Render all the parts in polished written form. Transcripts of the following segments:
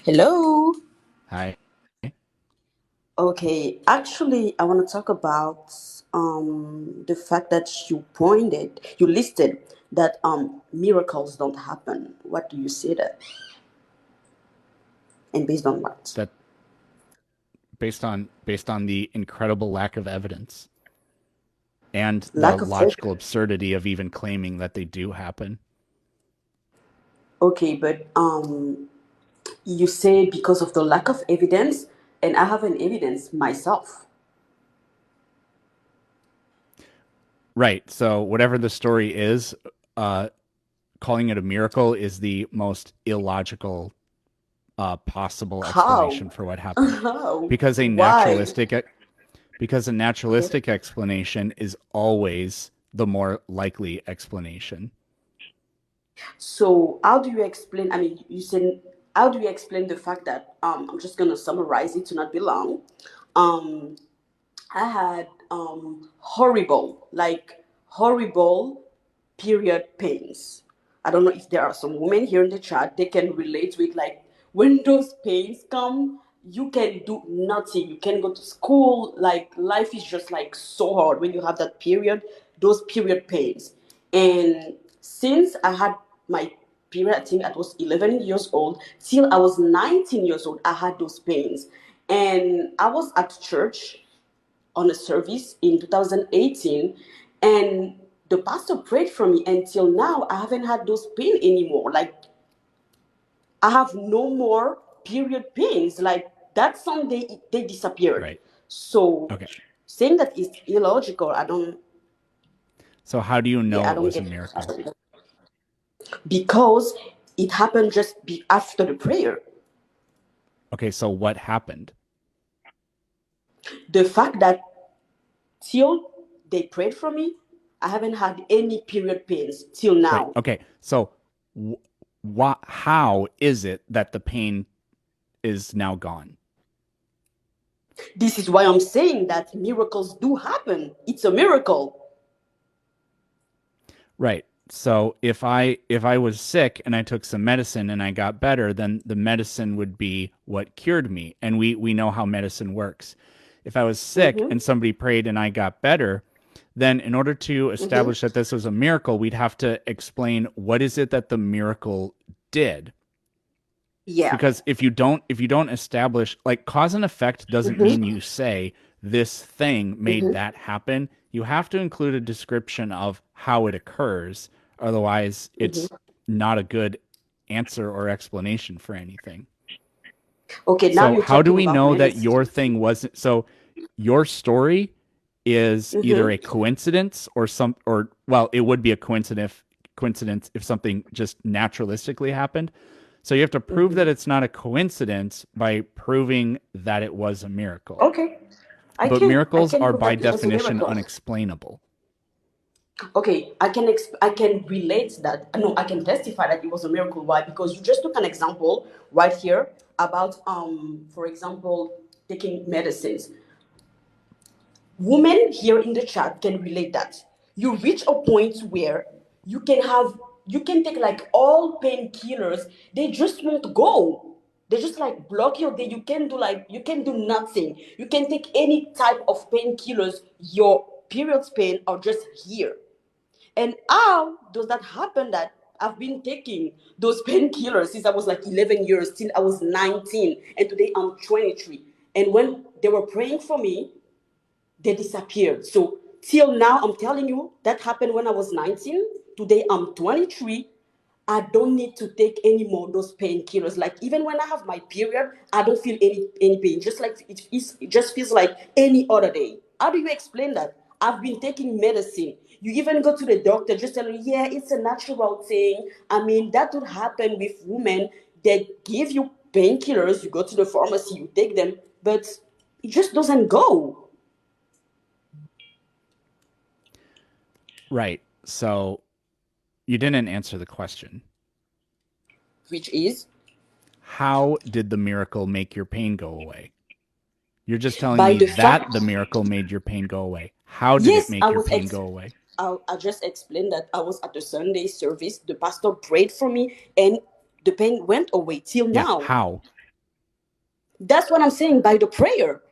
Hello. Hi. Okay, actually, I want to talk about the fact that you listed that miracles don't happen. What do you say that? And based on what? That based on the incredible lack of evidence and the Lack of logical evidence. absurdity of even claiming that they do happen. Okay, but you say because of the lack of evidence, and I have an evidence myself. Right. So whatever the story is, uh, calling it a miracle is the most illogical possible How? explanation for what happened, How? because Why? a Okay. naturalistic explanation is always the more likely explanation. So how do you explain? I mean, you said how do you explain the fact that I'm just gonna summarize it to not be long. Um, I had horrible period pains. I don't know if there are some women here in the chat they can relate with like when those pains come, you can do nothing. You can go to school. Like life is just like so hard when you have that period, those period pains. And since I had my period, I think I was 11 years old till I was 19 years old. I had those pains, and I was at church on a service in 2018, and the pastor prayed for me. Until now I haven't had those pain anymore. Like I have no more period pains. Like that Sunday they disappeared. Right. So Okay. saying that is illogical. I don't. So how do you Yeah, know I it don't was a get miracle? it. Because it happened after the prayer. Okay. So what happened? The fact that till they prayed for me, I haven't had any period pains till Right. now. Okay. So, how is it that the pain is now gone? This is why I'm saying that miracles do happen. It's a miracle. Right. So if I was sick and I took some medicine and I got better, then the medicine would be what cured me. And we know how medicine works. If I was sick Mm-hmm. and somebody prayed and I got better, then in order to Mm-hmm. establish that this was a miracle, we'd have to explain what is it that the miracle did. Yeah. Because if you don't establish, like, cause and effect doesn't mean Mm-hmm. you say this thing made Mm-hmm. that happen. You have to include a description of how it occurs, otherwise it's Mm-hmm. not a good answer or explanation for anything. Okay, now So you're how do talking we about know that medicine. your thing wasn't, so your story is either a Mm-hmm. coincidence or some, or well, it would be a coincidence if something just naturalistically happened. So you have to prove that Mm-hmm. it's not a coincidence by proving that it was a miracle. Okay. I But can I miracles can are prove by that it was a definition miracle. unexplainable. Okay, I can relate that. No, I can testify that it was a miracle. Why? Because you just took an example right here about for example, taking medicines. Women here in the chat can relate that. You reach a point where you can have you can take like all painkillers, they just won't go. They just like block your day. You can do nothing. You can take any type of painkillers, your periods pain are just here. And how does that happen that I've been taking those painkillers since I was like 11 years, till I was 19, and today I'm 23. And when they were praying for me, they disappeared. So till now, I'm telling you, that happened when I was 19. Today I'm 23. I don't need to take any more of those painkillers. Like even when I have my period, I don't feel any pain. Just like it just feels like any other day. How do you explain that? I've been taking medicine. You even go to the doctor, just telling you, yeah, it's a natural thing. I mean, that would happen with women that give you painkillers. You go to the pharmacy, you take them, but it just doesn't go. Right. So you didn't answer the question. Which is How did the miracle make your pain go away? You're just telling by me the that fact. the miracle made your pain go away. How did it Yes, make your pain go away? I just explained that I was at the Sunday service. The pastor prayed for me, and the pain went away till Yeah, now. how? That's what I'm saying by the prayer.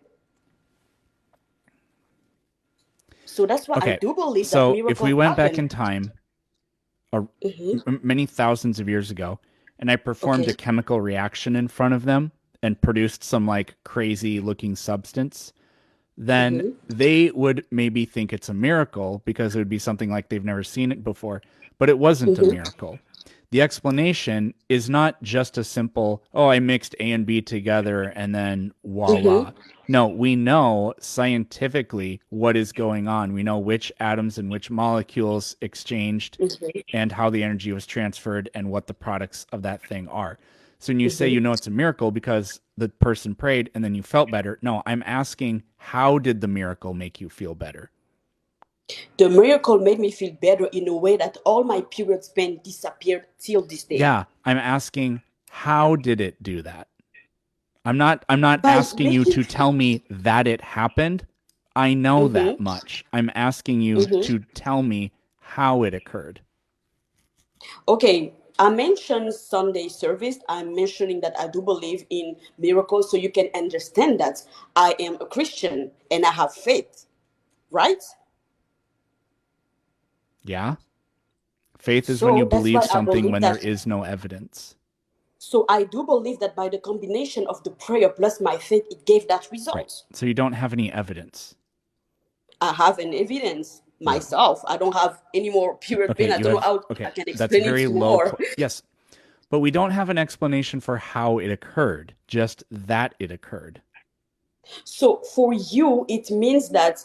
So that's why I Okay. do believe that So if we miracle went back happen. in time, or Mm-hmm. many thousands of years ago, and I performed a Okay. chemical reaction in front of them and produced some like crazy looking substance, then Mm-hmm. they would maybe think it's a miracle because it would be something like they've never seen it before, but it wasn't a Mm-hmm. miracle. The explanation is not just a simple, oh, I mixed A and B together and then Mm-hmm. voila. No, we know scientifically what is going on. We know which atoms and which molecules exchanged Mm-hmm. and how the energy was transferred and what the products of that thing are. So when you say you Mm-hmm. know it's a miracle because the person prayed and then you felt better, no, I'm asking how did the miracle make you feel better? The miracle made me feel better in a way that all my period pain disappeared till this day. Yeah, I'm asking how did it do that? I'm not By asking you making. to tell me that it happened. I know that Mm-hmm. much. I'm asking you Mm-hmm. to tell me how it occurred. Okay, I mentioned Sunday service. I'm mentioning that I do believe in miracles so you can understand that I am a Christian and I have faith, right? Yeah? Faith is when you So that's believe why I something believe when there that. is no evidence. So I do believe that by the combination of the prayer plus my faith, it gave that Right. result. So you don't have any evidence. I have an evidence No. myself. I don't have any more period Okay, pain. I you don't know have how I okay, can that's explain very it low more. yes, but we don't have an explanation for how it occurred, just that it occurred. So for you, it means that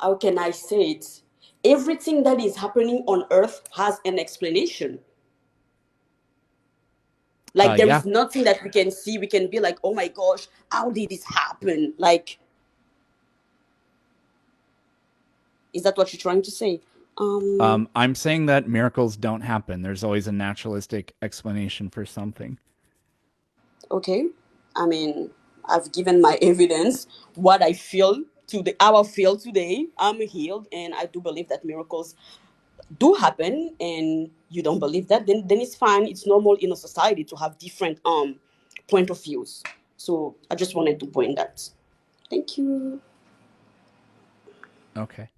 how can I say it? Everything that is happening on earth has an explanation. Like there Yeah. is nothing that we can see. We can be like, oh my gosh, how did this happen? Like, is that what you're trying to say? I'm saying that miracles don't happen. There's always a naturalistic explanation for something. Okay. I mean, I've given my evidence, what I feel today, how I feel today. I'm healed, and I do believe that miracles do happen. And you don't believe that, then it's fine. It's normal in a society to have different point of views. So I just wanted to point that. Thank you. Okay.